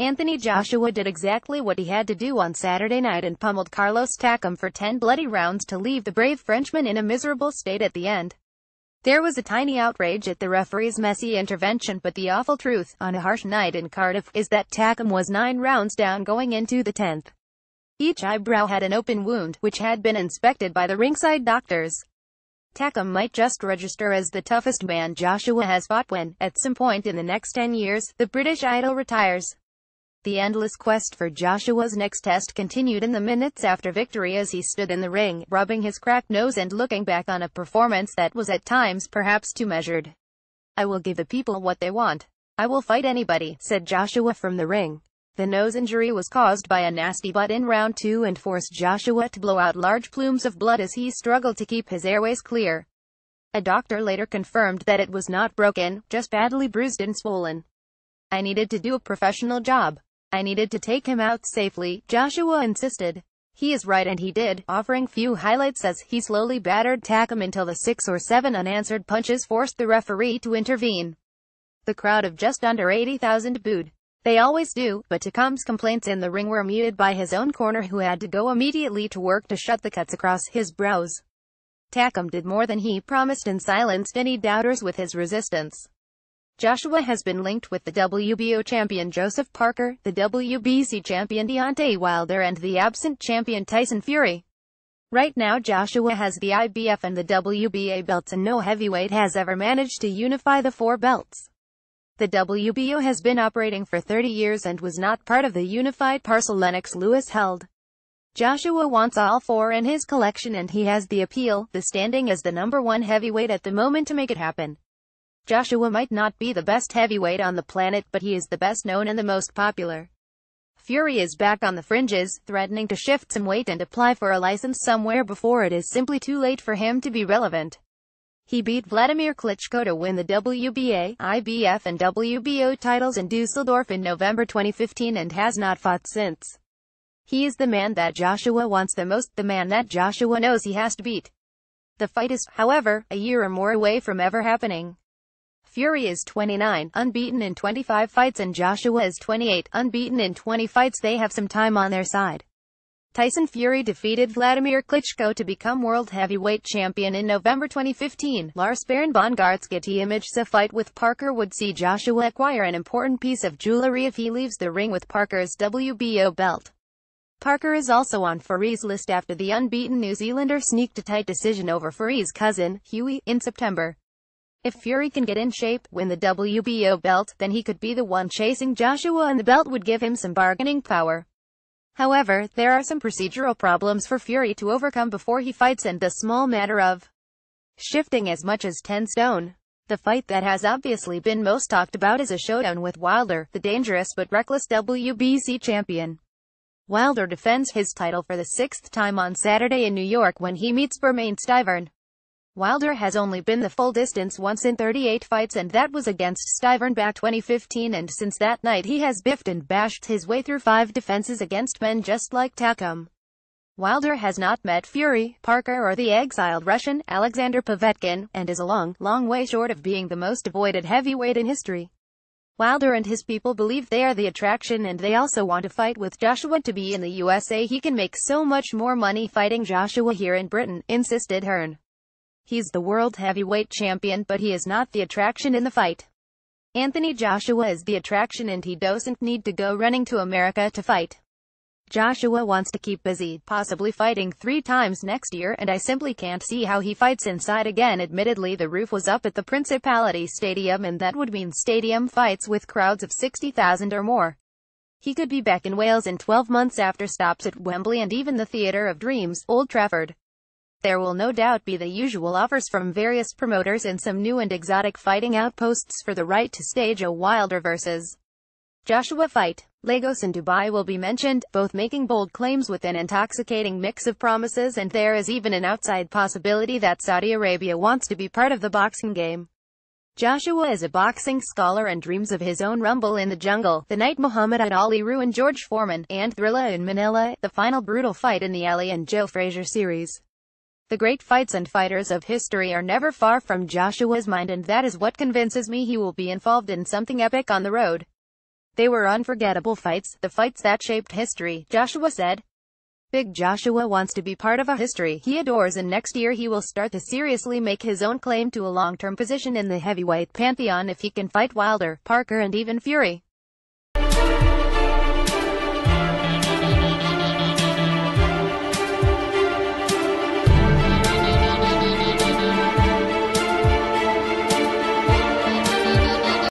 Anthony Joshua did exactly what he had to do on Saturday night and pummeled Carlos Takam for 10 bloody rounds to leave the brave Frenchman in a miserable state at the end. There was a tiny outrage at the referee's messy intervention, but the awful truth, on a harsh night in Cardiff, is that Takam was 9 rounds down going into the 10th. Each eyebrow had an open wound, which had been inspected by the ringside doctors. Takam might just register as the toughest man Joshua has fought when, at some point in the next 10 years, the British idol retires. The endless quest for Joshua's next test continued in the minutes after victory as he stood in the ring, rubbing his cracked nose and looking back on a performance that was at times perhaps too measured. "I will give the people what they want. I will fight anybody," said Joshua from the ring. The nose injury was caused by a nasty butt in round 2 and forced Joshua to blow out large plumes of blood as he struggled to keep his airways clear. A doctor later confirmed that it was not broken, just badly bruised and swollen. "I needed to do a professional job. I needed to take him out safely," Joshua insisted. He is right, and he did, offering few highlights as he slowly battered Takam until the 6 or 7 unanswered punches forced the referee to intervene. The crowd of just under 80,000 booed. They always do, but Takam's complaints in the ring were muted by his own corner, who had to go immediately to work to shut the cuts across his brows. Takam did more than he promised and silenced any doubters with his resistance. Joshua has been linked with the WBO champion Joseph Parker, the WBC champion Deontay Wilder, and the absent champion Tyson Fury. Right now Joshua has the IBF and the WBA belts, and no heavyweight has ever managed to unify the 4 belts. The WBO has been operating for 30 years and was not part of the unified parcel Lennox Lewis held. Joshua wants all 4 in his collection, and he has the appeal, the standing as the #1 heavyweight at the moment to make it happen. Joshua might not be the best heavyweight on the planet, but he is the best known and the most popular. Fury is back on the fringes, threatening to shift some weight and apply for a license somewhere before it is simply too late for him to be relevant. He beat Vladimir Klitschko to win the WBA, IBF and WBO titles in Dusseldorf in November 2015 and has not fought since. He is the man that Joshua wants the most, the man that Joshua knows he has to beat. The fight is, however, a year or more away from ever happening. Fury is 29, unbeaten in 25 fights, and Joshua is 28, unbeaten in 20 fights. They have some time on their side. Tyson Fury defeated Vladimir Klitschko to become world heavyweight champion in November 2015. Lars Baron Bongart's image. The fight with Parker would see Joshua acquire an important piece of jewelry if he leaves the ring with Parker's WBO belt. Parker is also on Fury's list after the unbeaten New Zealander sneaked a tight decision over Fury's cousin, Hughie, in September. If Fury can get in shape, win the WBO belt, then he could be the one chasing Joshua, and the belt would give him some bargaining power. However, there are some procedural problems for Fury to overcome before he fights, and the small matter of shifting as much as 10 stone. The fight that has obviously been most talked about is a showdown with Wilder, the dangerous but reckless WBC champion. Wilder defends his title for the 6th time on Saturday in New York when he meets Bermane Stiverne. Wilder has only been the full distance once in 38 fights, and that was against Stiverne back 2015, and since that night he has biffed and bashed his way through 5 defenses against men just like Takam. Wilder has not met Fury, Parker, or the exiled Russian, Alexander Povetkin, and is a long, long way short of being the most avoided heavyweight in history. Wilder and his people believe they are the attraction, and they also want to fight with Joshua to be in the USA. He can make so much more money fighting Joshua here in Britain, insisted Hearn. He's the world heavyweight champion, but he is not the attraction in the fight. Anthony Joshua is the attraction, and he doesn't need to go running to America to fight. Joshua wants to keep busy, possibly fighting 3 times next year, and I simply can't see how he fights inside again. Admittedly, the roof was up at the Principality Stadium, and that would mean stadium fights with crowds of 60,000 or more. He could be back in Wales in 12 months after stops at Wembley and even the Theatre of Dreams, Old Trafford. There will no doubt be the usual offers from various promoters and some new and exotic fighting outposts for the right to stage a Wilder vs. Joshua fight. Lagos and Dubai will be mentioned, both making bold claims with an intoxicating mix of promises, and there is even an outside possibility that Saudi Arabia wants to be part of the boxing game. Joshua is a boxing scholar and dreams of his own Rumble in the Jungle, the night Muhammad Ali ruined George Foreman, and Thrilla in Manila, the final brutal fight in the Ali and Joe Frazier series. The great fights and fighters of history are never far from Joshua's mind, and that is what convinces me he will be involved in something epic on the road. They were unforgettable fights, the fights that shaped history, Joshua said. Big Joshua wants to be part of a history he adores, and next year he will start to seriously make his own claim to a long-term position in the heavyweight pantheon if he can fight Wilder, Parker and even Fury.